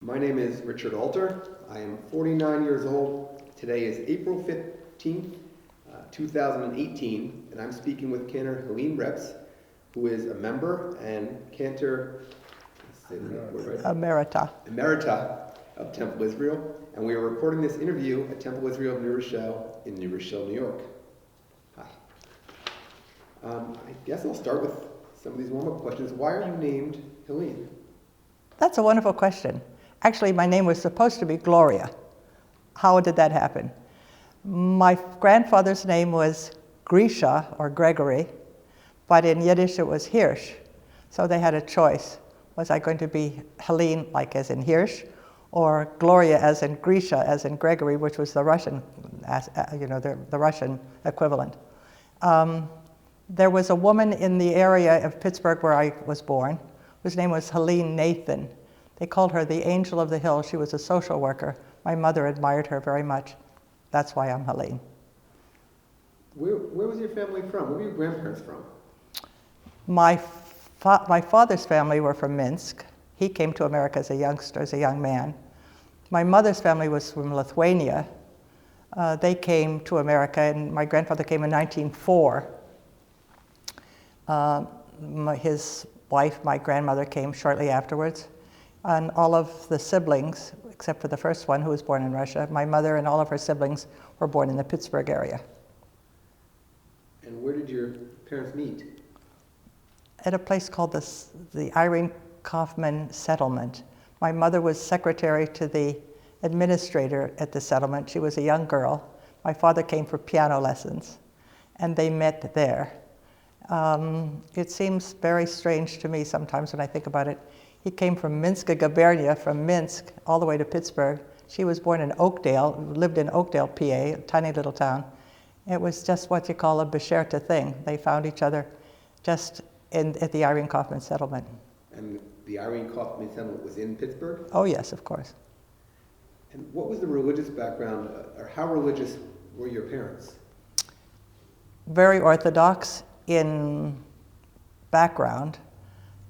My name is Richard Alter. I am 49 years old. Today is April 15th, 2018, and I'm speaking with Cantor Helene Reps, who is a member and Cantor Emerita of Temple Israel, and we are recording this interview at Temple Israel of New Rochelle in New Rochelle, New York. Hi. I guess I'll start with some of these warm-up questions. Why are you named Helene? That's a wonderful question. Actually, my name was supposed to be Gloria. How did that happen? My grandfather's name was Grisha, or Gregory, but in Yiddish it was Hirsch. So they had a choice. Was I going to be Helene, like as in Hirsch, or Gloria as in Grisha, as in Gregory, which was the Russian, the Russian equivalent. There was a woman in the area of Pittsburgh where I was born, whose name was Helene Nathan. They called her the Angel of the Hill. She was a social worker. My mother admired her very much. That's why I'm Helene. Where was your family from? Where were your grandparents from? My father's family were from Minsk. He came to America as a youngster, as a young man. My mother's family was from Lithuania. They came to America, and my grandfather came in 1904. His wife, my grandmother, came shortly afterwards. And all of the siblings, except for the first one who was born in Russia, my mother and all of her siblings were born in the Pittsburgh area. And where did your parents meet? At a place called the Irene Kaufman Settlement. My mother was secretary to the administrator at the settlement. She was a young girl. My father came for piano lessons, and they met there. It seems very strange to me sometimes when I think about it. He came from Minska Gubernia, from Minsk, all the way to Pittsburgh. She was born in Oakdale, lived in Oakdale, PA, a tiny little town. It was just what you call a bescherta thing. They found each other just at the Irene Kaufman Settlement. And the Irene Kaufman Settlement was in Pittsburgh? Oh, yes, of course. And what was the religious background, or how religious were your parents? Very Orthodox in background.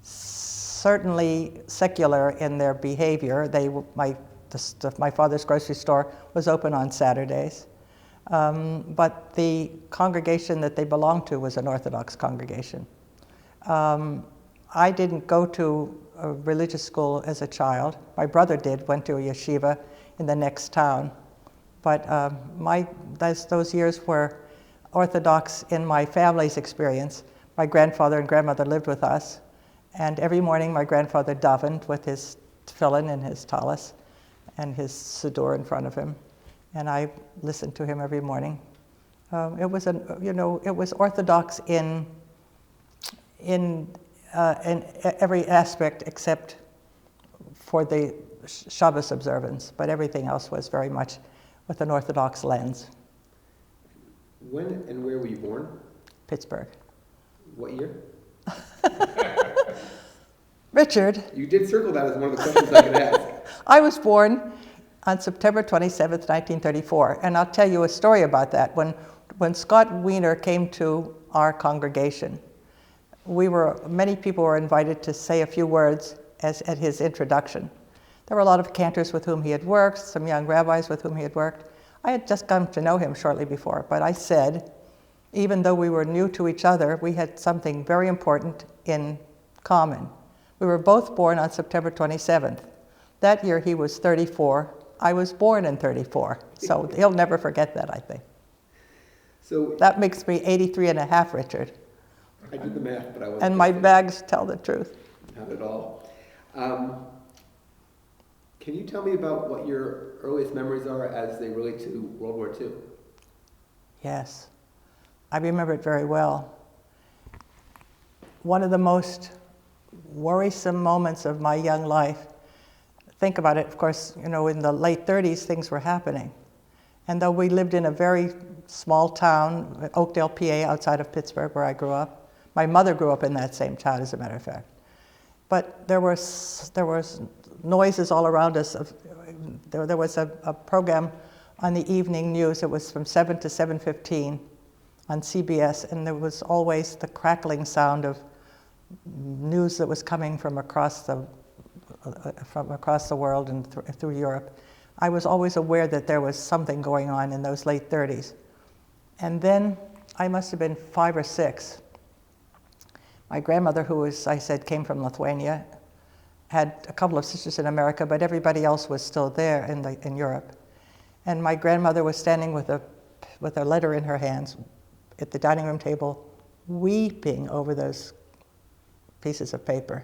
Certainly secular in their behavior. My father's grocery store was open on Saturdays, but the congregation that they belonged to was an Orthodox congregation. I didn't go to a religious school as a child. My brother went to a yeshiva in the next town, but those years were Orthodox in my family's experience. My grandfather and grandmother lived with us. And every morning my grandfather davened with his tefillin and his talis and his siddur in front of him. And I listened to him every morning. It was Orthodox in every aspect except for the Shabbos observance, but everything else was very much with an Orthodox lens. When and where were you born? Pittsburgh. What year? Richard. You did circle that as one of the questions I could ask. I was born on September 27th, 1934, and I'll tell you a story about that. When Scott Wiener came to our congregation, many people were invited to say a few words at his introduction. There were a lot of cantors with whom he had worked, some young rabbis with whom he had worked. I had just come to know him shortly before, but I said, even though we were new to each other, we had something very important in common. We were both born on September 27th. That year he was 34. I was born in 34. So he'll never forget that, I think. So that makes me 83 and a half, Richard. I did the math, but I wasn't. And my bags tell the truth. Not at all. Can you tell me about what your earliest memories are as they relate to World War II? Yes. I remember it very well. One of the most worrisome moments of my young life, think about it, of course, in the late 30s, things were happening. And though we lived in a very small town, Oakdale, PA, outside of Pittsburgh, where I grew up, my mother grew up in that same town, as a matter of fact. But there was noises all around us. There was a program on the evening news. It was from 7 to 7:15 on CBS, and there was always the crackling sound of news that was coming from across the from across the world and through Europe, I was always aware that there was something going on in those late 30s. And then I must have been 5 or 6. My grandmother, who was, I said, came from Lithuania, had a couple of sisters in America, but everybody else was still there in Europe. And my grandmother was standing with a letter in her hands at the dining room table, weeping over those pieces of paper.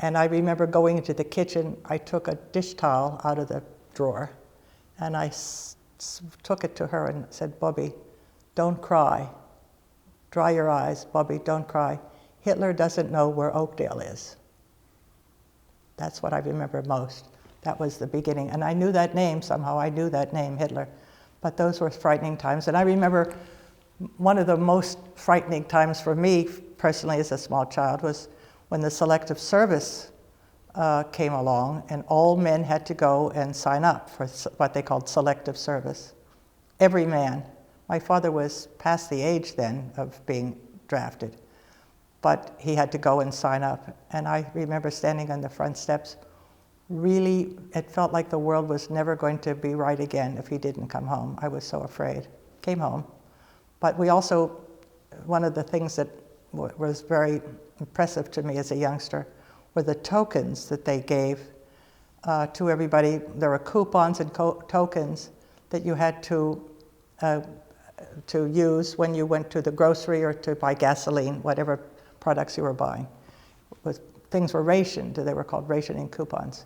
And I remember going into the kitchen. I took a dish towel out of the drawer, and I took it to her and said, "Bobby, don't cry. Dry your eyes, Bobby, don't cry. Hitler doesn't know where Oakdale is." That's what I remember most. That was the beginning. And I knew that name somehow. I knew that name, Hitler. But those were frightening times. And I remember one of the most frightening times for me personally as a small child was when the selective service came along and all men had to go and sign up for what they called selective service. Every man. My father was past the age then of being drafted, but he had to go and sign up. And I remember standing on the front steps. Really, it felt like the world was never going to be right again if he didn't come home. I was so afraid. Came home. But we also, one of the things that was very impressive to me as a youngster were the tokens that they gave to everybody. There were coupons and tokens that you had to use when you went to the grocery or to buy gasoline, whatever products you were buying. Things were rationed. They were called rationing coupons.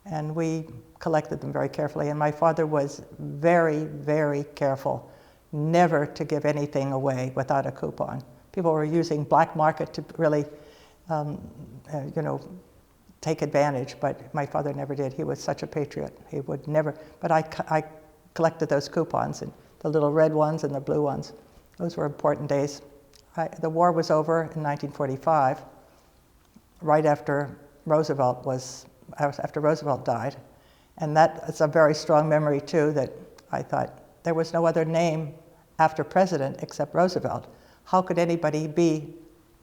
And we collected them very carefully. And my father was very, very careful never to give anything away without a coupon. People were using black market to really, take advantage, but my father never did. He was such a patriot. He would never, but I collected those coupons, and the little red ones and the blue ones. Those were important days. The war was over in 1945, right after Roosevelt died. And that's a very strong memory too, that I thought there was no other name after president except Roosevelt. How could anybody be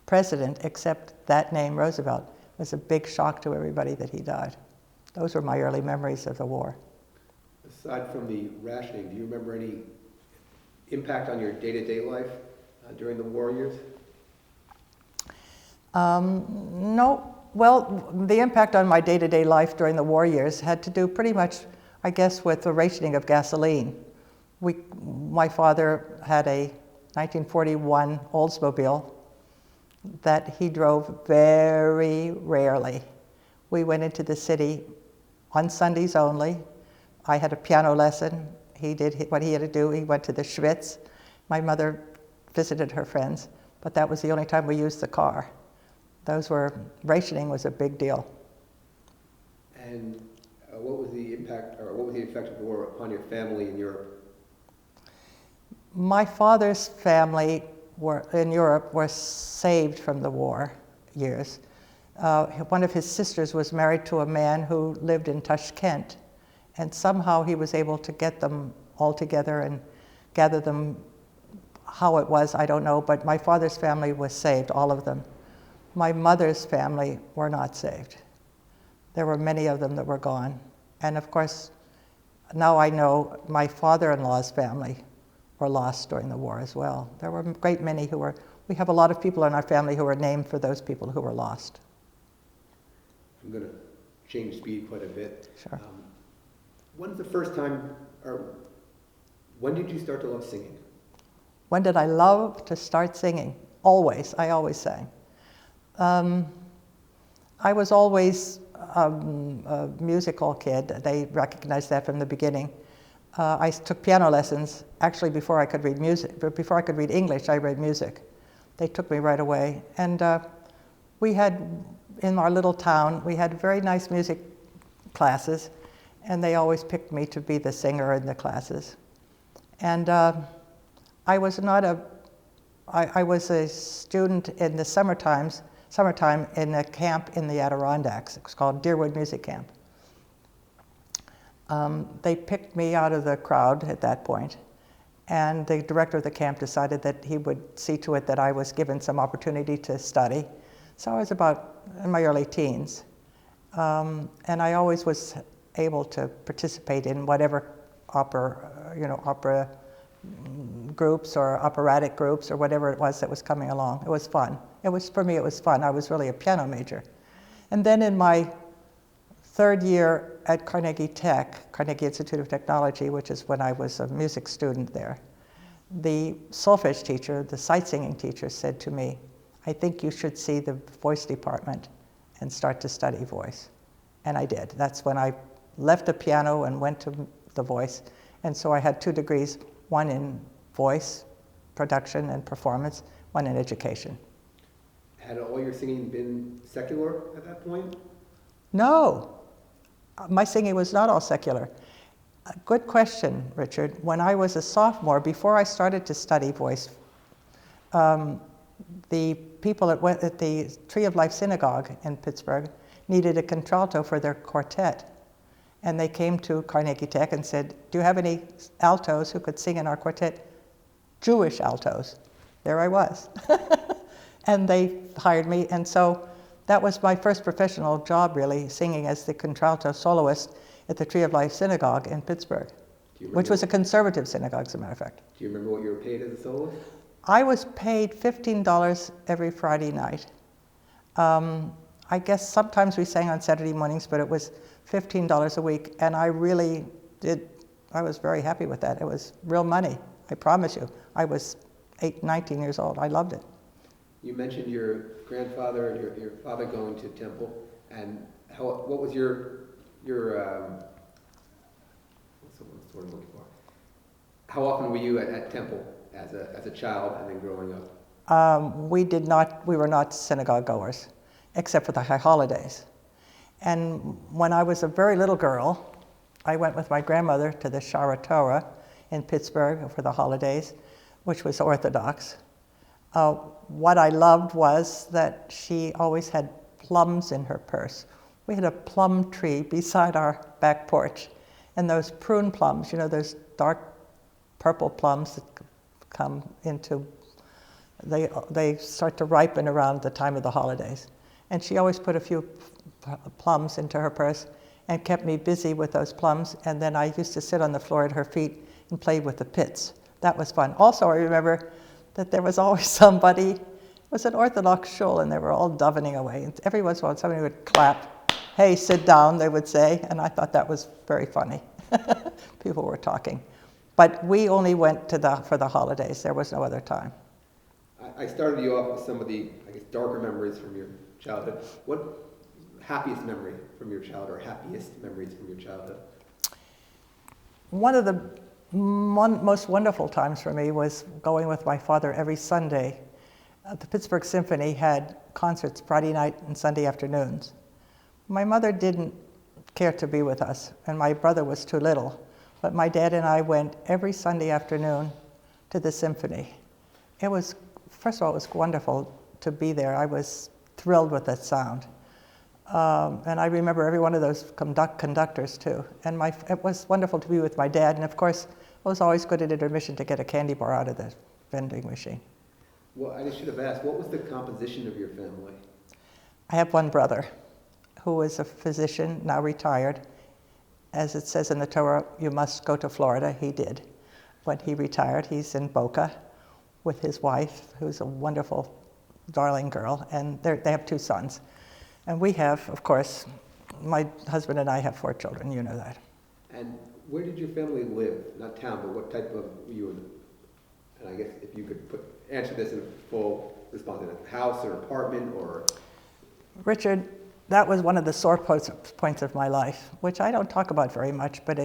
president except that name, Roosevelt? It was a big shock to everybody that he died. Those were my early memories of the war. Aside from the rationing, do you remember any impact on your day-to-day life during the war years? No. Well, the impact on my day-to-day life during the war years had to do pretty much, I guess, with the rationing of gasoline. My father had a 1941 Oldsmobile that he drove very rarely. We went into the city on Sundays only. I had a piano lesson. He did what he had to do. He went to the Schwitz. My mother visited her friends, but that was the only time we used the car. Rationing was a big deal. And what was the impact, or what was the effect of the war upon your family in Europe? My father's family in Europe were saved from the war years. One of his sisters was married to a man who lived in Tashkent, and somehow he was able to get them all together and gather them. How it was, I don't know, but my father's family was saved, all of them. My mother's family were not saved. There were many of them that were gone. And of course, now I know my father-in-law's family were lost during the war as well. There were a great many we have a lot of people in our family who are named for those people who were lost. I'm going to change speed quite a bit. Sure. When's the first time, or when did you start to love singing? When did I love to start singing? Always. I always sang. I was always a musical kid. They recognized that from the beginning. I took piano lessons actually before I could read music. Before I could read English, I read music. They took me right away. And we had, in our little town, we had very nice music classes, and they always picked me to be the singer in the classes. And I was a student in the summertime in a camp in the Adirondacks. It was called Deerwood Music Camp. They picked me out of the crowd at that point, and the director of the camp decided that he would see to it that I was given some opportunity to study. So I was about in my early teens. And I always was able to participate in whatever opera groups or operatic groups or whatever it was that was coming along. It was fun. For me, it was fun. I was really a piano major. And then in my third year at Carnegie Institute of Technology, which is when I was a music student there, the solfege teacher, the sight singing teacher, said to me, I think you should see the voice department and start to study voice. And I did. That's when I left the piano and went to the voice. And so I had 2 degrees, one in voice production and performance, one in education. Had all your singing been secular at that point? No, my singing was not all secular. Good question, Richard. When I was a sophomore, before I started to study voice, the people at the Tree of Life Synagogue in Pittsburgh needed a contralto for their quartet. And they came to Carnegie Tech and said, do you have any altos who could sing in our quartet? Jewish altos. There I was. And they hired me, and so that was my first professional job, really, singing as the contralto soloist at the Tree of Life Synagogue in Pittsburgh, which was a conservative synagogue, as a matter of fact. Do you remember what you were paid as a soloist? I was paid $15 every Friday night. I guess sometimes we sang on Saturday mornings, but it was $15 a week, and I was very happy with that. It was real money, I promise you. I was 19 years old. I loved it. You mentioned your grandfather and your father going to temple, and what was your what's the word I'm looking for? How often were you at temple as a child and then growing up? We were not synagogue goers, except for the high holidays. And when I was a very little girl, I went with my grandmother to the Shara Torah in Pittsburgh for the holidays, which was Orthodox. What I loved was that she always had plums in her purse. We had a plum tree beside our back porch, and those prune plums, those dark purple plums that come into, they start to ripen around the time of the holidays. And she always put a few plums into her purse and kept me busy with those plums, and then I used to sit on the floor at her feet and play with the pits. That was fun. Also, I remember that there was always somebody, it was an Orthodox shul, and they were all davening away. And every once in a while, somebody would clap, hey, sit down, they would say, and I thought that was very funny. People were talking. But we only went for the holidays. There was no other time. I started you off with some of the, darker memories from your childhood. What happiest memory from your childhood, or happiest memories from your childhood? One of the most wonderful times for me was going with my father every Sunday. The Pittsburgh Symphony had concerts Friday night and Sunday afternoons. My mother didn't care to be with us, and my brother was too little. But my dad and I went every Sunday afternoon to the symphony. First of all, it was wonderful to be there. I was thrilled with that sound. And I remember every one of those conductors too. And it was wonderful to be with my dad. And of course, it was always good at intermission to get a candy bar out of the vending machine. Well, I should have asked, what was the composition of your family? I have one brother who is a physician, now retired. As it says in the Torah, you must go to Florida. He did. When he retired, he's in Boca with his wife, who's a wonderful, darling girl, and they have 2 sons. And we have, of course, my husband and I have 4 children, you know that. And where did your family live? Not town, but what type of, and I guess if you could answer this in a full response, in a house or apartment or? Richard, that was one of the sore points of my life, which I don't talk about very much, but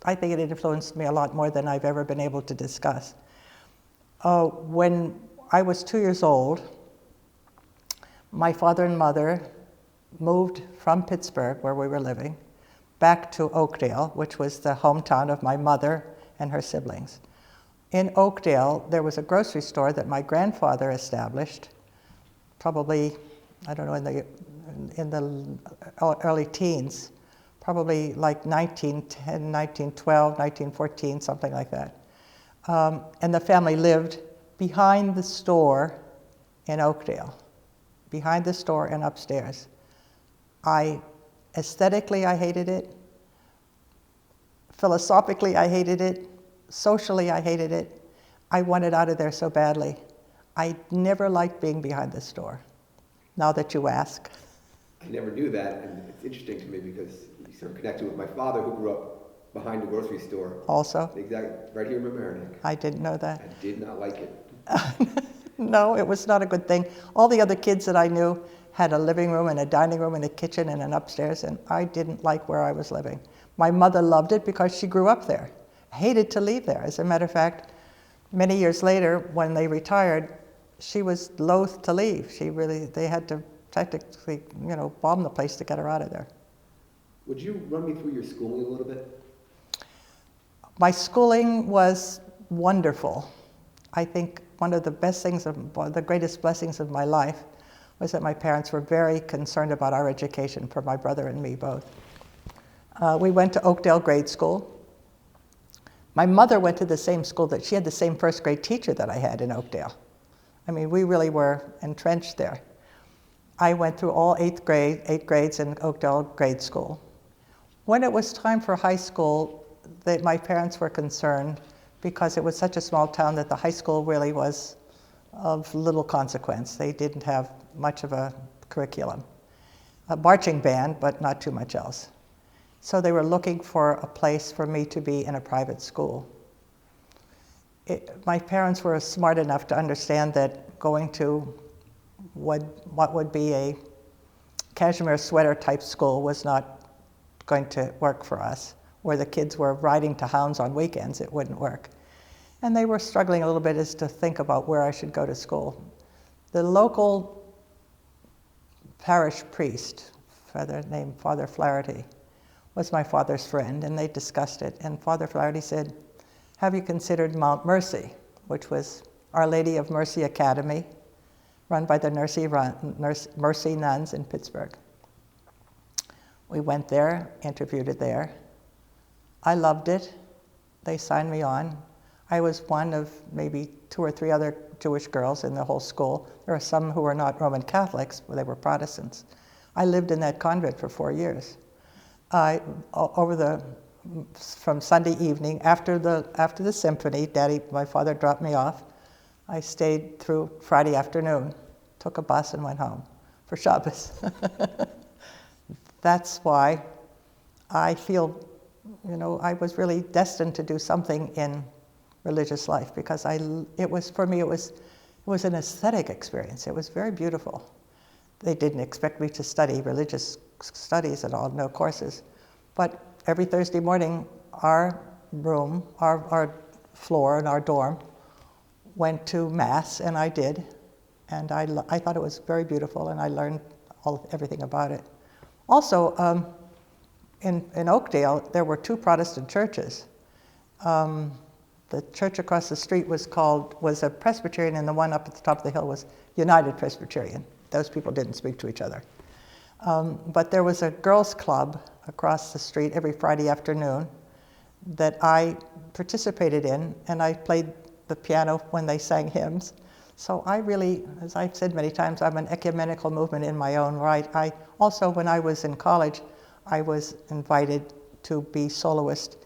I think it influenced me a lot more than I've ever been able to discuss. When I was 2 years old, my father and mother moved from Pittsburgh, where we were living, back to Oakdale, which was the hometown of my mother and her siblings. In Oakdale, there was a grocery store that my grandfather established, probably, I don't know, in the early teens, probably like 1910, 1912, 1914, something like that. And the family lived behind the store in Oakdale, behind the store and upstairs. I Aesthetically, I hated it. Philosophically, I hated it. Socially, I hated it. I wanted out of there so badly. I never liked being behind the store, now that you ask. I never knew that, and it's interesting to me because you sort of connected with my father, who grew up behind the grocery store. Also, Exactly, right here in Mamaroneck. I didn't know that. I did not like it. No, it was not a good thing. All the other kids that I knew had a living room and a dining room and a kitchen and an upstairs, and I didn't like where I was living. My mother loved it because she grew up there. Hated to leave there. As a matter of fact, many years later, when they retired, she was loath to leave. They had to practically, bomb the place to get her out of there. Would you run me through your schooling a little bit? My schooling was wonderful. I think one of the the greatest blessings of my life was that my parents were very concerned about our education, for my brother and me both. We went to Oakdale grade school. My mother went to the same school she had the same first grade teacher that I had in Oakdale. I mean, we really were entrenched there. I went through all eight grades in Oakdale grade school. When it was time for high school, my parents were concerned because it was such a small town that the high school really was of little consequence. They didn't have much of a curriculum. A marching band, but not too much else. So they were looking for a place for me to be in a private school. My parents were smart enough to understand that going to what would be a cashmere sweater type school was not going to work for us. Where the kids were riding to hounds on weekends, it wouldn't work. And they were struggling a little bit as to think about where I should go to school. The local parish priest, named Father Flaherty, was my father's friend, and they discussed it. And Father Flaherty said, have you considered Mount Mercy, which was Our Lady of Mercy Academy, run by the Mercy nuns in Pittsburgh. We went there, interviewed it there. I loved it. They signed me on. I was one of maybe 2 or 3 other Jewish girls in the whole school. There were some who were not Roman Catholics, but they were Protestants. I lived in that convent for 4 years. From Sunday evening, after the symphony, my father dropped me off. I stayed through Friday afternoon, took a bus and went home for Shabbos. That's why I feel, I was really destined to do something in religious life, because for me, it was an aesthetic experience. It was very beautiful. They didn't expect me to study religious studies at all, no courses. But every Thursday morning, our room, our floor in our dorm went to Mass, and I did. And I thought it was very beautiful, and I learned everything about it. Also, in Oakdale, there were 2 Protestant churches. The church across the street was a Presbyterian, and the one up at the top of the hill was United Presbyterian. Those people didn't speak to each other. But there was a girls' club across the street every Friday afternoon that I participated in, and I played the piano when they sang hymns. So I really, as I've said many times, I'm an ecumenical movement in my own right. I also, when I was in college, I was invited to be soloist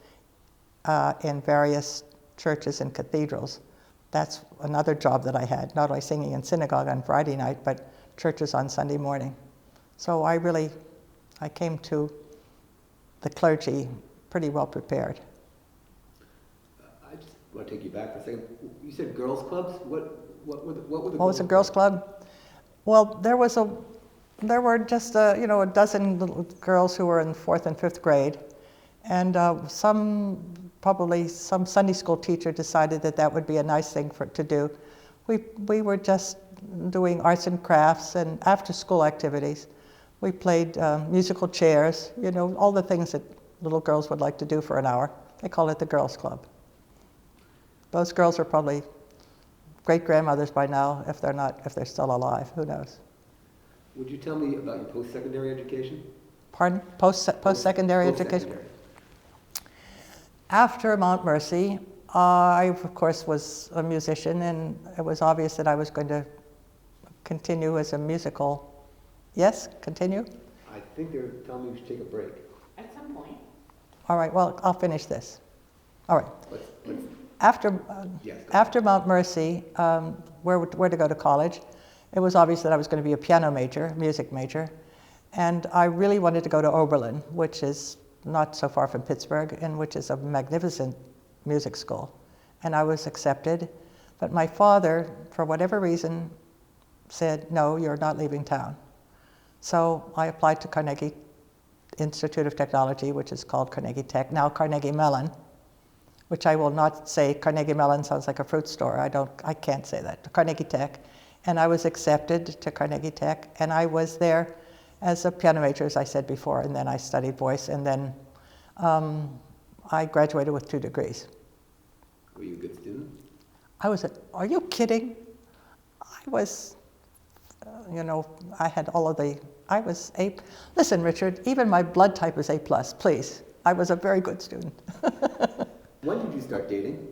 in various churches and cathedrals. That's another job that I had, not only singing in synagogue on Friday night, but churches on Sunday morning. So I came to the clergy pretty well prepared. I just want to take you back for a second. You said girls' clubs? What were the What was a girls' club? Well, there were just a dozen little girls who were in 4th and 5th grade, and probably some Sunday school teacher decided that would be a nice thing to do. We were just doing arts and crafts and after-school activities. We played musical chairs, all the things that little girls would like to do for an hour. They call it the girls' club. Those girls are probably great-grandmothers by now, if they're still alive. Who knows? Would you tell me about your post-secondary education? Pardon? Post-secondary education? After Mount Mercy, I, of course, was a musician, and it was obvious that I was going to continue as a musical. Yes, continue? I think they're telling me we should take a break. At some point. All right, well, I'll finish this. All right. Let's, After, yes, go after Mount Mercy, where to go to college, it was obvious that I was going to be a piano major, music major, and I really wanted to go to Oberlin, which is not so far from Pittsburgh, and which is a magnificent music school. And I was accepted, but my father, for whatever reason, said, no, you're not leaving town. So I applied to Carnegie Institute of Technology, which is called Carnegie Tech, now Carnegie Mellon, which I will not say. Carnegie Mellon sounds like a fruit store. I can't say that. Carnegie Tech. And I was accepted to Carnegie Tech, and I was there as a piano major, as I said before, and then I studied voice, and then I graduated with 2 degrees. Were you a good student? Are you kidding? I was, I had all of I was A. Listen, Richard, even my blood type is A+, please. I was a very good student. When did you start dating?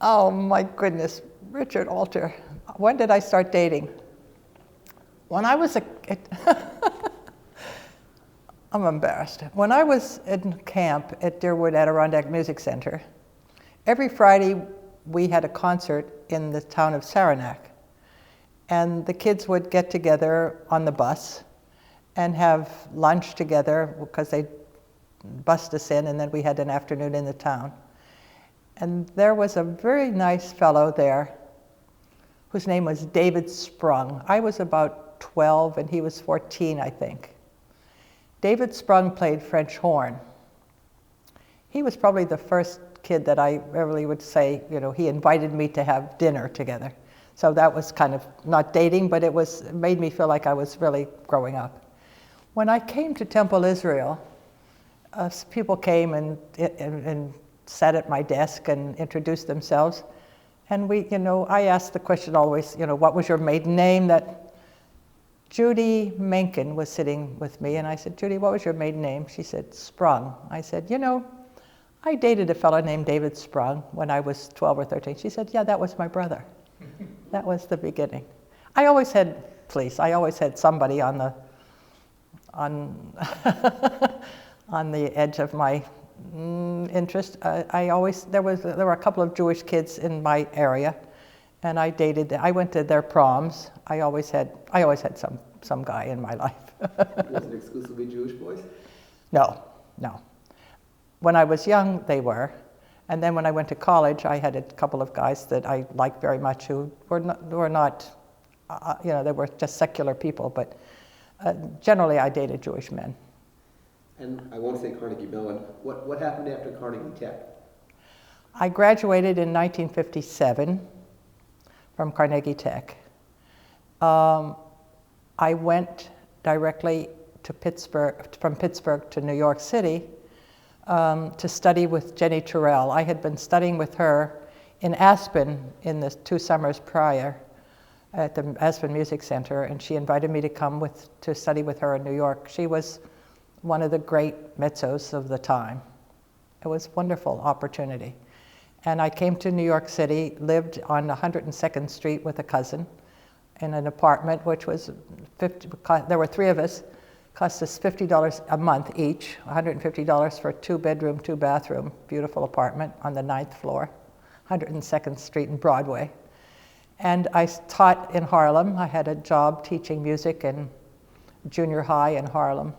Oh my goodness, Richard Alter. When did I start dating? When I was I'm embarrassed. When I was in camp at Deerwood Adirondack Music Center, every Friday we had a concert in the town of Saranac. And the kids would get together on the bus and have lunch together because they bussed us in, and then we had an afternoon in the town. And there was a very nice fellow there whose name was David Sprung. I was about 12 and he was 14, I think. David Sprung played French horn. He was probably the first kid that I really would say, he invited me to have dinner together. So that was kind of not dating, but it made me feel like I was really growing up. When I came to Temple, Israel, people came and sat at my desk and introduced themselves. And I asked the question always, what was your maiden name? That Judy Mencken was sitting with me, and I said, Judy, what was your maiden name? She said, Sprung. I said, I dated a fellow named David Sprung when I was 12 or 13. She said, yeah, that was my brother. That was the beginning. I always had somebody on the on the edge of my interest. There were a couple of Jewish kids in my area, and I went to their proms. I always had some guy in my life. Was it exclusively Jewish boys? No. When I was young, they were. And then when I went to college, I had a couple of guys that I liked very much who were not they were just secular people, but generally I dated Jewish men. And I won't say Carnegie Mellon. What happened after Carnegie Tech? I graduated in 1957 from Carnegie Tech. I went directly to from Pittsburgh to New York City to study with Jenny Turrell. I had been studying with her in Aspen in the 2 summers prior at the Aspen Music Center, and she invited me to come to study with her in New York. She was one of the great mezzos of the time. It was a wonderful opportunity. And I came to New York City, lived on 102nd Street with a cousin in an apartment, which was there were 3 of us, cost us $50 a month each, $150 for a 2-bedroom, 2-bathroom, beautiful apartment on the 9th floor, 102nd Street and Broadway. And I taught in Harlem. I had a job teaching music in junior high in Harlem.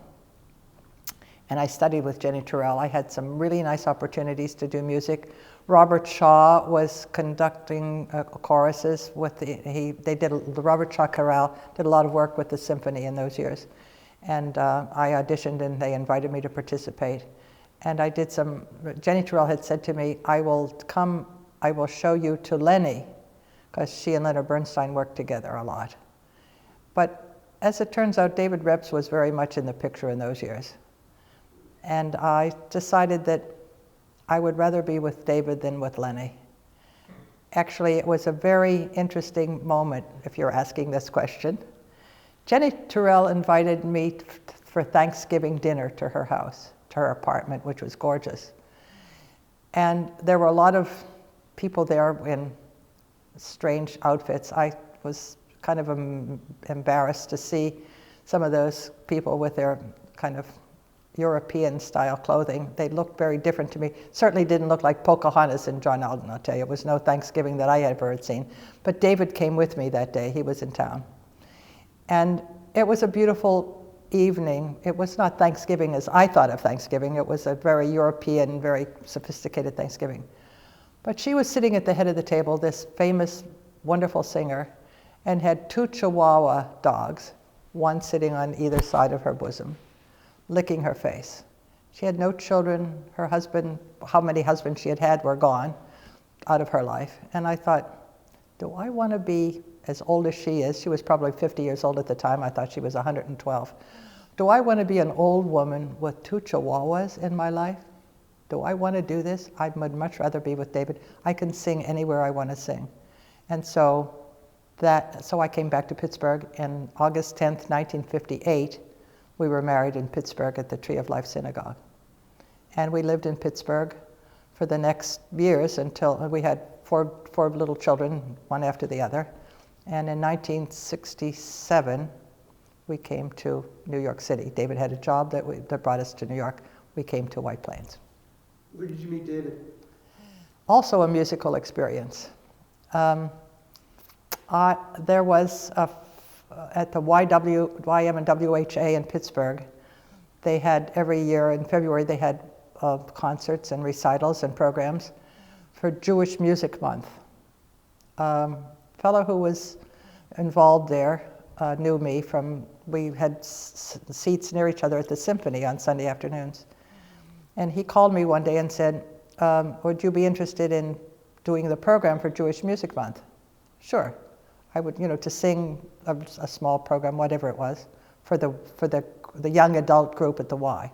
And I studied with Jenny Turrell. I had some really nice opportunities to do music. Robert Shaw was conducting choruses with the Robert Shaw Chorale did a lot of work with the symphony in those years. And I auditioned and they invited me to participate. And I did Jenny Turrell had said to me, I will show you to Lenny, because she and Leonard Bernstein worked together a lot. But as it turns out, David Reps was very much in the picture in those years. And I decided that I would rather be with David than with Lenny. Actually, it was a very interesting moment, if you're asking this question. Jenny Turrell invited me for Thanksgiving dinner to her house, to her apartment, which was gorgeous. And there were a lot of people there in strange outfits. I was kind of embarrassed to see some of those people with their kind of European style clothing. They looked very different to me. Certainly didn't look like Pocahontas and John Alden, I'll tell you. It was no Thanksgiving that I ever had seen. But David came with me that day. He was in town. And it was a beautiful evening. It was not Thanksgiving as I thought of Thanksgiving. It was a very European, very sophisticated Thanksgiving. But she was sitting at the head of the table, this famous, wonderful singer, and had 2 Chihuahua dogs, one sitting on either side of her bosom, licking her face. She had no children. Her husband, how many husbands she had had were gone out of her life. And I thought, do I want to be as old as she is? She was probably 50 years old at the time. I thought she was 112. Do I want to be an old woman with 2 Chihuahuas in my life? Do I want to do this? I would much rather be with David. I can sing anywhere I want to sing. And so I came back to Pittsburgh, and August 10th, 1958, we were married in Pittsburgh at the Tree of Life Synagogue. And we lived in Pittsburgh for the next years until we had four little children, one after the other. And in 1967, we came to New York City. David had a job that brought us to New York. We came to White Plains. Where did you meet David? Also a musical experience. There was, at the YM and WHA in Pittsburgh, they had every year in February, they had concerts and recitals and programs for Jewish Music Month. Fellow who was involved there knew me from, we had seats near each other at the Symphony on Sunday afternoons. And he called me one day and said, would you be interested in doing the program for Jewish Music Month? Sure. I would, to sing a small program, whatever it was, for the young adult group at the Y.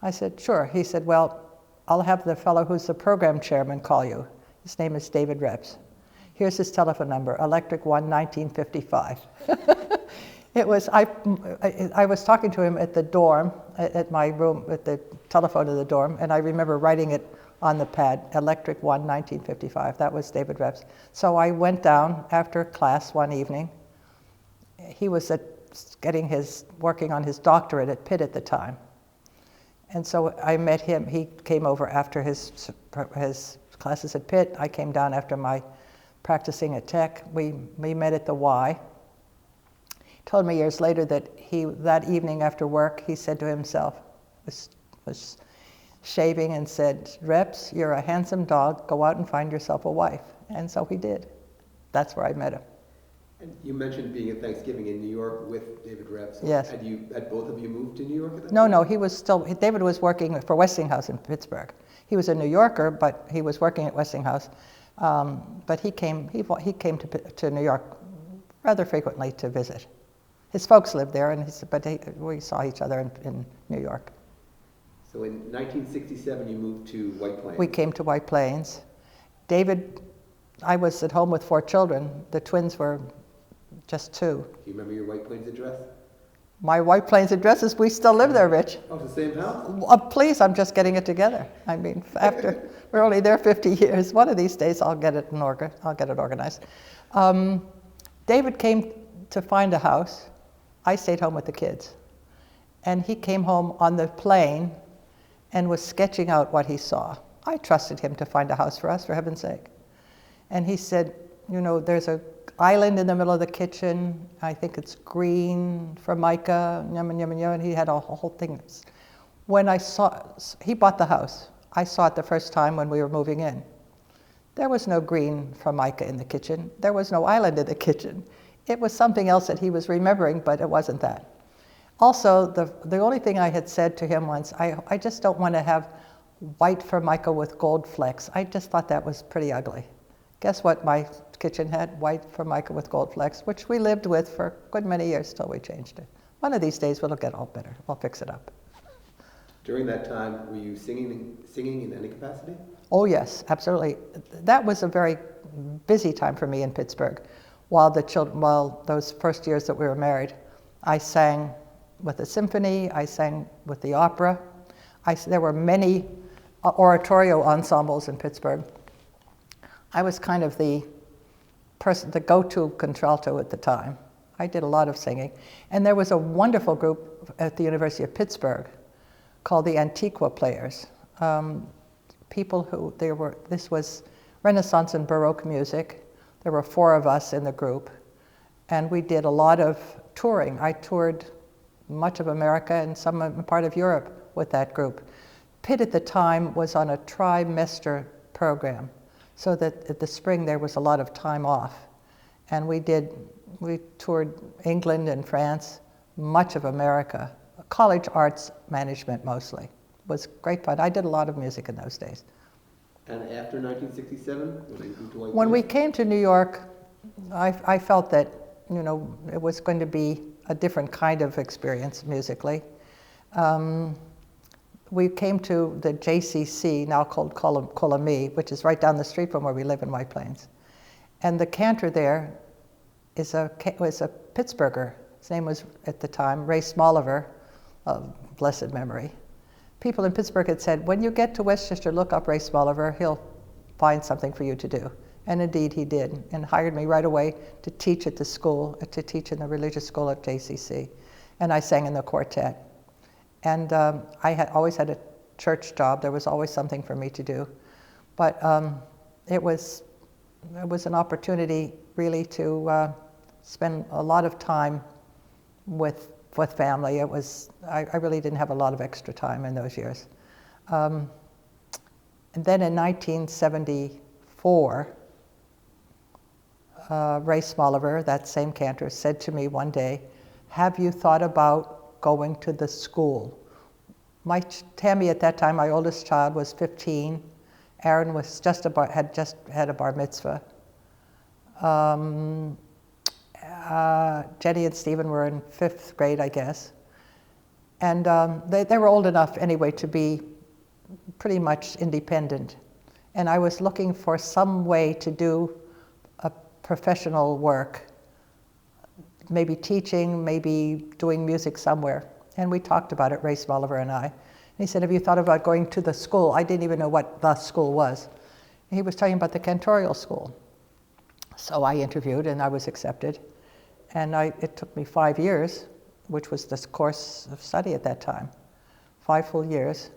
I said, sure. He said, well, I'll have the fellow who's the program chairman call you. His name is David Reps. Here's his telephone number, Electric 1 1955. It was, I was talking to him at the dorm, at my room, at the telephone of the dorm, and I remember writing it on the pad, Electric 1 1955. That was David Reps. So I went down after class one evening. He was working on his doctorate at Pitt at the time. And so I met him. He came over after his classes at Pitt. I came down after my practicing at Tech. We met at the Y. He told me years later that that evening after work, he said to himself, was shaving and said, Reps, you're a handsome dog, go out and find yourself a wife. And so he did. That's where I met him. And you mentioned being at Thanksgiving in New York with David Reps. Yes. Had both of you moved to New York at that No, point? David was working for Westinghouse in Pittsburgh. He was a New Yorker, but he was working at Westinghouse. But he came to New York rather frequently to visit. His folks lived there, we saw each other in New York. So in 1967, you moved to White Plains. We came to White Plains. David, I was at home with 4 children. The twins were just 2. Do you remember your White Plains address? My White Plains address is, we still live there, Rich. Oh, it's the same house? Please, I'm just getting it together. I mean, after we're only there 50 years. One of these days, I'll get it organized. David came to find a house. I stayed home with the kids. And he came home on the plane and was sketching out what he saw. I trusted him to find a house for us, for heaven's sake. And he said, there's an island in the middle of the kitchen. I think it's green, formica, and he had a whole thing. When he bought the house. I saw it the first time when we were moving in. There was no green formica in the kitchen. There was no island in the kitchen. It was something else that he was remembering, but it wasn't that. Also, the only thing I had said to him once, I just don't want to have white formica with gold flecks. I just thought that was pretty ugly. Guess what my kitchen had? White formica with gold flecks, which we lived with for a good many years till we changed it. One of these days, it'll get all better. We'll fix it up. During that time, were you singing in any capacity? Oh, yes, absolutely. That was a very busy time for me in Pittsburgh. While those first years that we were married, I sang with the symphony, I sang with the opera. There were many oratorio ensembles in Pittsburgh. I was kind of the the go-to contralto at the time. I did a lot of singing. And there was a wonderful group at the University of Pittsburgh called the Antiqua Players. People who, this was Renaissance and Baroque music. There were 4 of us in the group. And we did a lot of touring. I toured much of America and some part of Europe with that group. Pitt at the time was on a trimester program, so that at the spring there was a lot of time off. And we toured England and France, much of America, college arts management mostly. It was great fun. I did a lot of music in those days. And after 1967, when we came to New York, I felt that, you know, it was going to be a different kind of experience musically. We came to the JCC, now called Colomie, which is right down the street from where we live in White Plains. And the cantor there was a Pittsburgher. His name was, at the time, Ray Smoliver, of blessed memory. People in Pittsburgh had said, when you get to Westchester, look up Ray Smoliver, he'll find something for you to do. And indeed he did, and hired me right away to teach at the school, to teach in the religious school at JCC. And I sang in the quartet. And I had always had a church job. There was always something for me to do. But it was an opportunity really to spend a lot of time with family. I really didn't have a lot of extra time in those years. And then in 1974, Ray Smoliver, that same cantor, said to me one day, have you thought about going to the school? Tammy at that time, my oldest child, was 15. Aaron was had just had a bar mitzvah. Jenny and Stephen were in 5th grade, I guess. And they were old enough anyway to be pretty much independent. And I was looking for some way to do a professional work, maybe teaching, maybe doing music somewhere. And we talked about it, Ray Smoliver and I. And he said, have you thought about going to the school? I didn't even know what the school was. And he was talking about the cantorial school. So I interviewed and I was accepted. And it took me 5 years, which was this course of study at that time, 5 full years.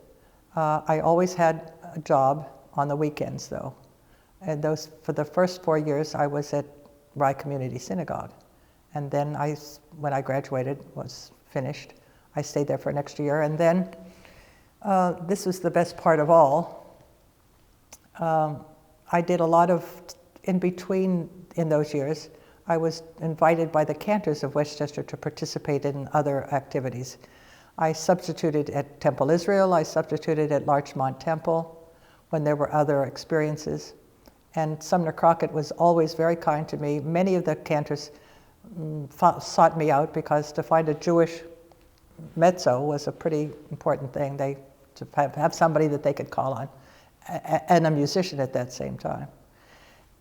I always had a job on the weekends though. And for the first 4 years, I was at Rye Community Synagogue. And then when I graduated, was finished, I stayed there for an extra year. And then, this was the best part of all, I did a lot of, in between in those years, I was invited by the cantors of Westchester to participate in other activities. I substituted at Temple Israel, I substituted at Larchmont Temple when there were other experiences. And Sumner Crockett was always very kind to me. Many of the cantors sought me out because to find a Jewish mezzo was a pretty important thing. To have somebody that they could call on, and a musician at that same time.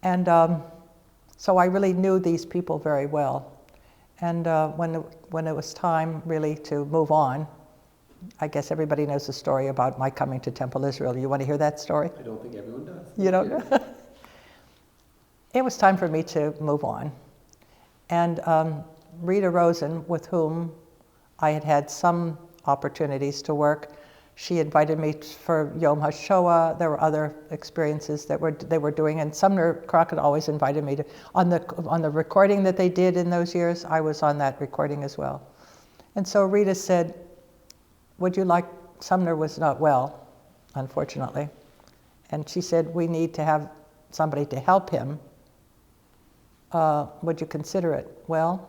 And so I really knew these people very well. And when it was time really to move on, I guess everybody knows the story about my coming to Temple Israel. You want to hear that story? I don't think everyone does. You don't know? It was time for me to move on. And Rita Rosen, with whom I had had some opportunities to work, she invited me for Yom HaShoah. There were other experiences that they were doing, and Sumner Crockett always invited me to, on the recording that they did in those years, I was on that recording as well. And so Rita said, Sumner was not well, unfortunately, and she said, we need to have somebody to help him. Would you consider it? Well,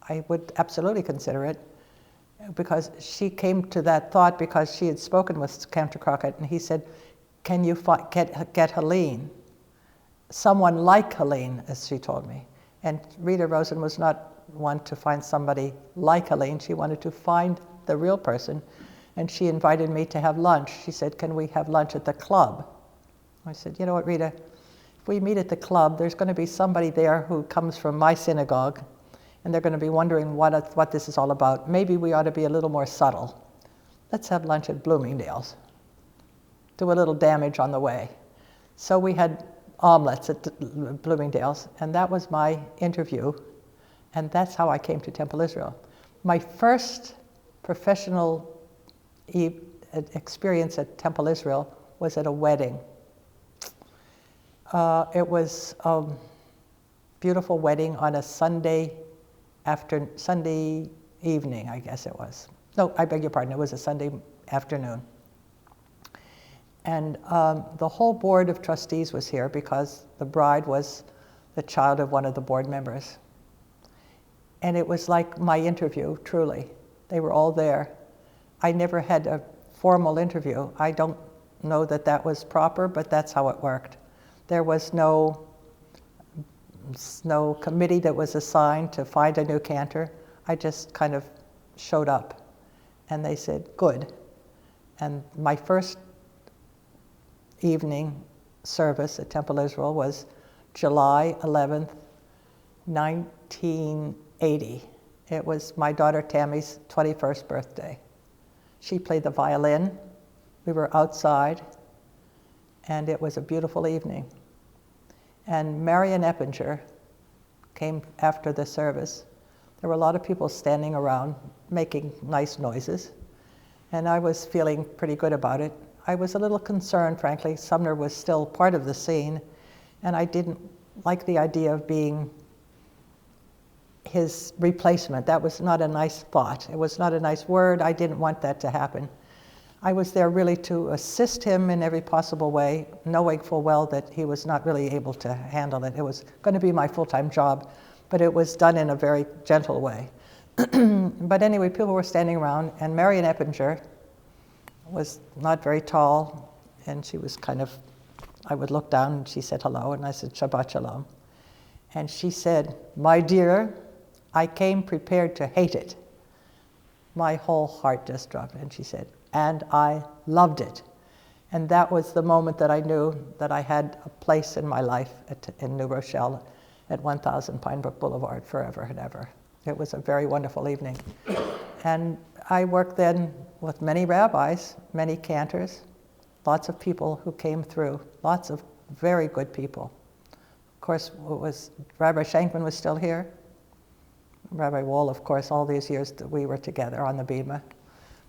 I would absolutely consider it, because she came to that thought because she had spoken with Cantor Crockett, and he said, can you get Helene? Someone like Helene, as she told me. And Rita Rosen was not one to find somebody like Helene. She wanted to find the real person. And she invited me to have lunch. She said, can we have lunch at the club? I said, you know what, Rita, if we meet at the club, there's going to be somebody there who comes from my synagogue, and they're going to be wondering what this is all about. Maybe we ought to be a little more subtle. Let's have lunch at Bloomingdale's. Do a little damage on the way. So we had omelets at Bloomingdale's, and that was my interview, and that's how I came to Temple Israel. My first professional experience at Temple Israel was at a wedding. It was a beautiful wedding on a Sunday evening, I guess it was. No, I beg your pardon, it was a Sunday afternoon. And the whole board of trustees was here because the bride was the child of one of the board members. And it was like my interview, truly. They were all there. I never had a formal interview. I don't know that that was proper, but that's how it worked. There was no committee that was assigned to find a new cantor. I just kind of showed up. And they said, good. And my first evening service at Temple Israel was July 11th, 1980. It was my daughter Tammy's 21st birthday. She played the violin. We were outside, and it was a beautiful evening. And Marion Eppinger came after the service. There were a lot of people standing around making nice noises, and I was feeling pretty good about it. I was a little concerned, frankly. Sumner was still part of the scene, and I didn't like the idea of being his replacement. That was not a nice thought. It was not a nice word. I didn't want that to happen. I was there really to assist him in every possible way, knowing full well that he was not really able to handle it. It was going to be my full-time job, but it was done in a very gentle way. But anyway, people were standing around, and Marion Eppinger was not very tall, and she was kind of, I would look down and she said hello, and I said Shabbat Shalom. And she said, my dear, I came prepared to hate it. My whole heart just dropped, and she said, and I loved it. And that was the moment that I knew that I had a place in my life in New Rochelle at 1000 Pine Brook Boulevard forever and ever. It was a very wonderful evening. And I worked then with many rabbis, many cantors, lots of people who came through, lots of very good people. Of course, Rabbi Shankman was still here. Rabbi Wall, of course, all these years that we were together on the Bima.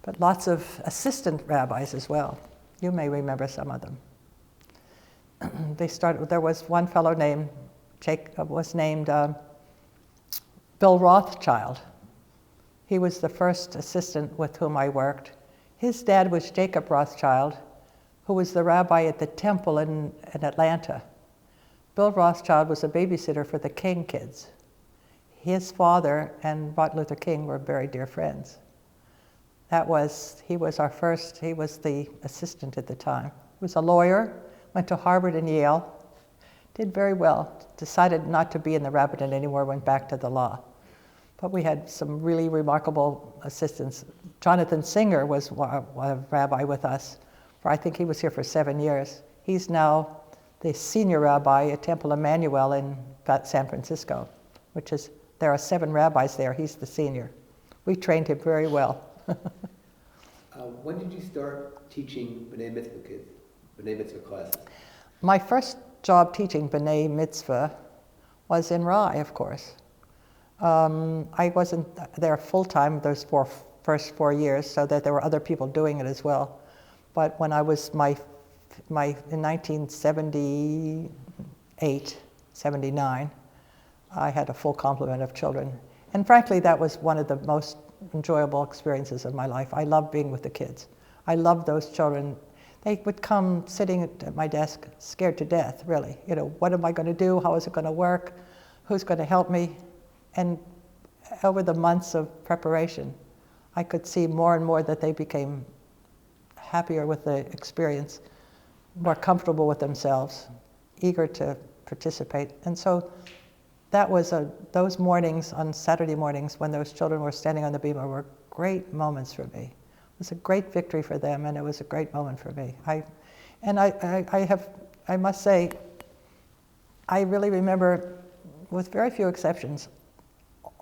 But lots of assistant rabbis as well. You may remember some of them. There was one fellow named Bill Rothschild. He was the first assistant with whom I worked. His dad was Jacob Rothschild, who was the rabbi at the temple in Atlanta. Bill Rothschild was a babysitter for the King kids. His father and Martin Luther King were very dear friends. He was the assistant at the time. He was a lawyer, went to Harvard and Yale, did very well, decided not to be in the rabbinate anymore, went back to the law. But we had some really remarkable assistants. Jonathan Singer was a rabbi with us, I think he was here for 7 years. He's now the senior rabbi at Temple Emmanuel in San Francisco, there are 7 rabbis there, he's the senior. We trained him very well. When did you start teaching B'nai Mitzvah kids, B'nai Mitzvah classes? My first job teaching B'nai Mitzvah was in Rye, of course. I wasn't there full-time those first 4 years, so that there were other people doing it as well. But when I was in 1978, 79, I had a full complement of children. And frankly, that was one of the most enjoyable experiences of my life. I loved being with the kids. I loved those children. They would come sitting at my desk scared to death, really. What am I going to do? How is it going to work? Who's going to help me? And over the months of preparation, I could see more and more that they became happier with the experience, more comfortable with themselves, eager to participate. And so that was those mornings, on Saturday mornings, when those children were standing on the bima were great moments for me. It was a great victory for them, and it was a great moment for me. I must say, I really remember, with very few exceptions,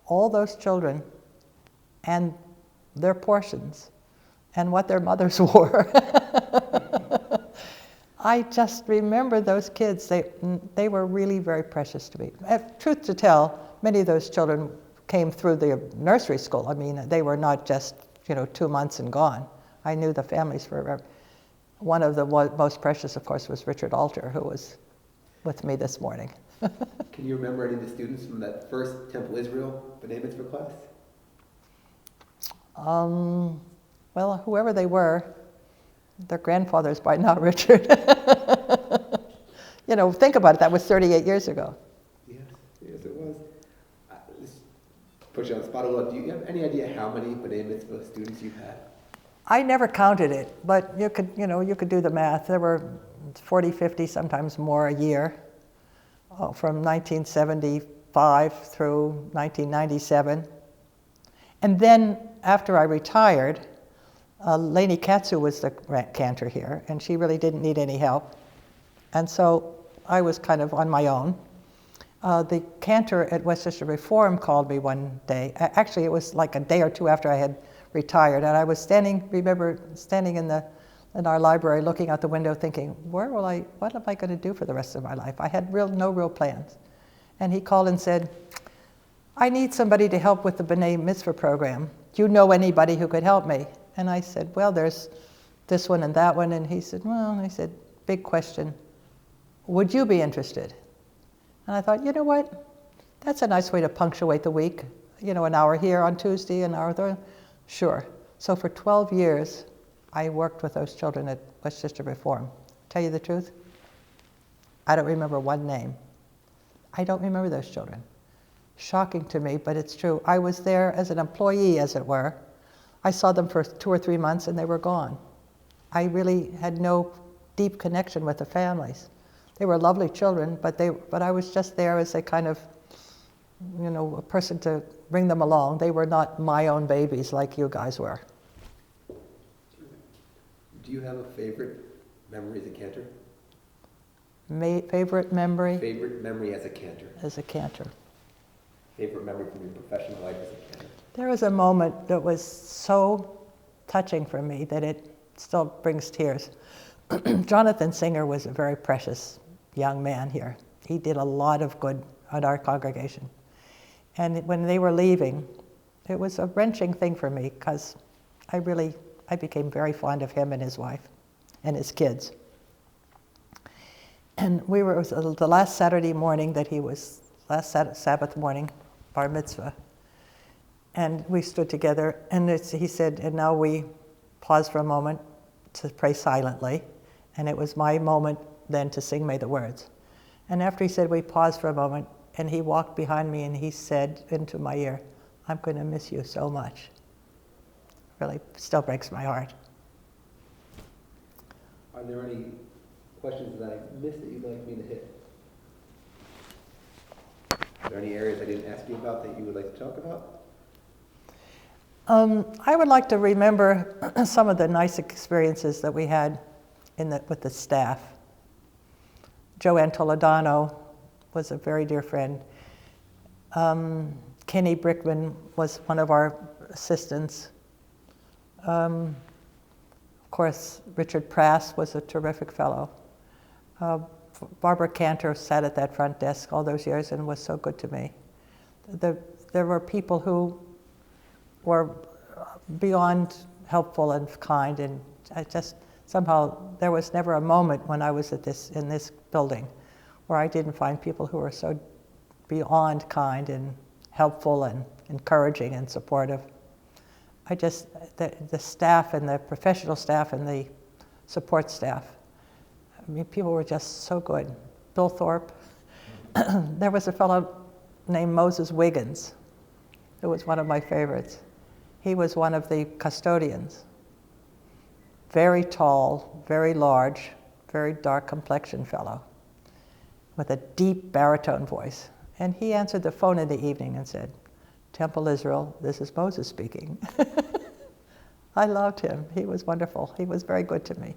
all those children and their portions and what their mothers wore. I just remember those kids. They were really very precious to me. Truth to tell, many of those children came through the nursery school. I mean, they were not just, 2 months and gone. I knew the families forever. One of the most precious, of course, was Richard Alter, who was with me this morning. Can you remember any of the students from that first Temple Israel B'nai Mitzvah class? Well, whoever they were, their grandfathers by now, Richard. Think about it, that was 38 years ago. Yes, it was. This puts you on the spot a little. Do you have any idea how many B'nai Mitzvah students you've had? I never counted it, but you could do the math. There were 40, 50, sometimes more a year, from 1975 through 1997. And then after I retired, Lainey Katsu was the cantor here, and she really didn't need any help. And so I was kind of on my own. The cantor at Westchester Reform called me one day. Actually, it was like a day or two after I had retired, and I was standing in our library looking out the window thinking, what am I going to do for the rest of my life? I had no real plans. And he called and said, I need somebody to help with the B'nai Mitzvah program. Do you know anybody who could help me? And I said, well, there's this one and that one. And he said, well, and I said, big question. Would you be interested? And I thought, you know what? That's a nice way to punctuate the week. An hour here on Tuesday, an hour there. Sure. So for 12 years, I worked with those children at Westchester Reform. Tell you the truth, I don't remember one name. I don't remember those children. Shocking to me, but it's true. I was there as an employee, as it were. I saw them for 2 or 3 months and they were gone. I really had no deep connection with the families. They were lovely children, but I was just there as a kind of, a person to bring them along. They were not my own babies like you guys were. Do you have a favorite memory as a cantor? Favorite memory? Favorite memory as a cantor. As a cantor. Favorite memory from your professional life as a cantor? There was a moment that was so touching for me that it still brings tears. Jonathan Singer was a very precious young man here. He did a lot of good at our congregation. And when they were leaving, it was a wrenching thing for me because I became very fond of him and his wife and his kids. And it was the last Saturday morning that he was, Sabbath morning, bar mitzvah. And we stood together and he said, and now we pause for a moment to pray silently. And it was my moment then to sing May the Words. And after he said we paused for a moment, and he walked behind me and he said into my ear, I'm going to miss you so much. Really still breaks my heart. Are there any questions that I missed that you'd like me to hit? Are there any areas I didn't ask you about that you would like to talk about? I would like to remember some of the nice experiences that we had with the staff. Joanne Toledano was a very dear friend. Kenny Brickman was one of our assistants. Of course, Richard Prass was a terrific fellow. Barbara Cantor sat at that front desk all those years and was so good to me. There were people who were beyond helpful and kind, and I just somehow there was never a moment when I was in this building where I didn't find people who were so beyond kind and helpful and encouraging and supportive. The staff and the professional staff and the support staff, I mean, people were just so good. Bill Thorpe. There was a fellow named Moses Wiggins who was one of my favorites. He was one of the custodians. Very tall, very large, very dark complexion fellow with a deep baritone voice. And he answered the phone in the evening and said, Temple Israel, this is Moses speaking. I loved him. He was wonderful. He was very good to me.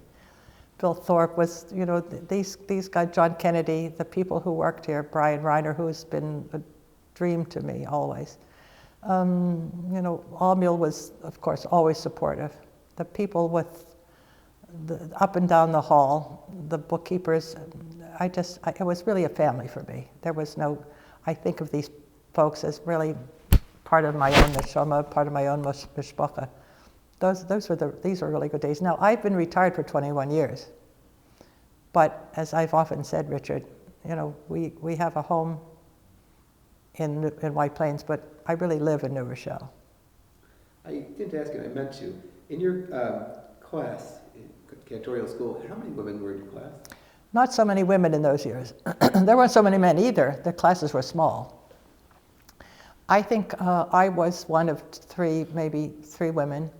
Bill Thorpe was, these guys, John Kennedy, the people who worked here, Brian Reiner, who's been a dream to me always. Almiel was, of course, always supportive. The people with up and down the hall, the bookkeepers, it was really a family for me. There was no, I think of these folks as really part of my own neshama, part of my own mishpacha. These were really good days. Now, I've been retired for 21 years, but as I've often said, Richard, you know, we have a home in White Plains, but I really live in New Rochelle. I didn't ask you, I meant to. In your class, in Cantorial School, how many women were in your class? Not so many women in those years. There weren't so many men either. The classes were small. I think I was one of maybe three women.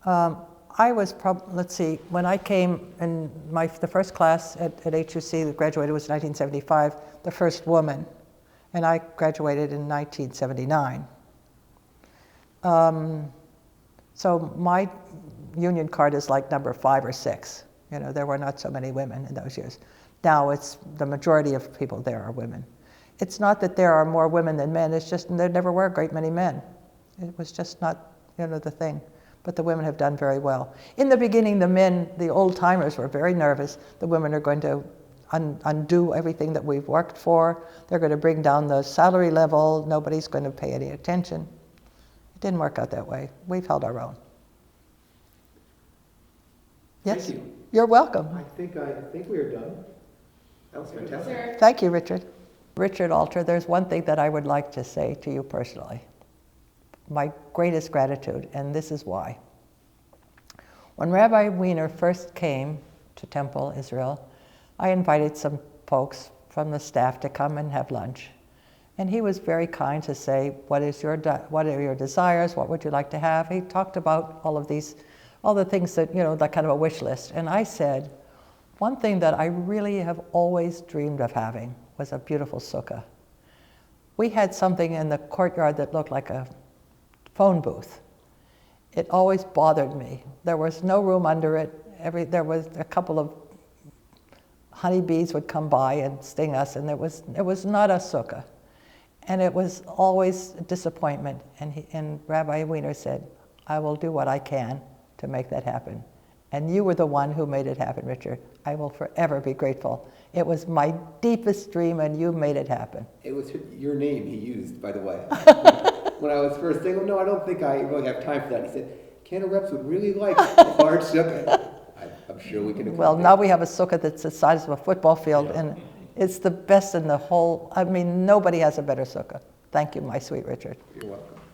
I was let's see, when I came in the first class at HUC that graduated was 1975, the first woman, and I graduated in 1979. So my union card is like number 5 or 6. You know, there were not so many women in those years. Now it's the majority of people there are women. It's not that there are more women than men, it's just there never were a great many men. It was just not, you know, the thing. But the women have done very well. In the beginning, the men, the old timers, were very nervous. The women are going to undo everything that we've worked for. They're going to bring down the salary level. Nobody's going to pay any attention. It didn't work out that way. We've held our own. Yes? Thank you. You're welcome. I think we are done. That was fantastic. Thank you, Richard. Richard Alter, there's one thing that I would like to say to you personally. My greatest gratitude, and this is why. When Rabbi Wiener first came to Temple, Israel, I invited some folks from the staff to come and have lunch. And he was very kind to say, what are your desires? What would you like to have? He talked about all the things that, you know, that kind of a wish list. And I said, one thing that I really have always dreamed of having was a beautiful sukkah. We had something in the courtyard that looked like a phone booth. It always bothered me. There was no room under it. There was a couple of honeybees would come by and sting us, and it was not a sukkah. And it was always a disappointment. And Rabbi Wiener said, I will do what I can to make that happen. And you were the one who made it happen, Richard. I will forever be grateful. It was my deepest dream, and you made it happen. It was your name he used, by the way. When I was first saying, oh, no, I don't think I really have time for that. He said, Cantor reps would really like a large sukkah. I'm sure we can. Well, now we have a sukkah that's the size of a football field, and it's the best in the whole, I mean, nobody has a better sukkah. Thank you, my sweet Richard. You're welcome.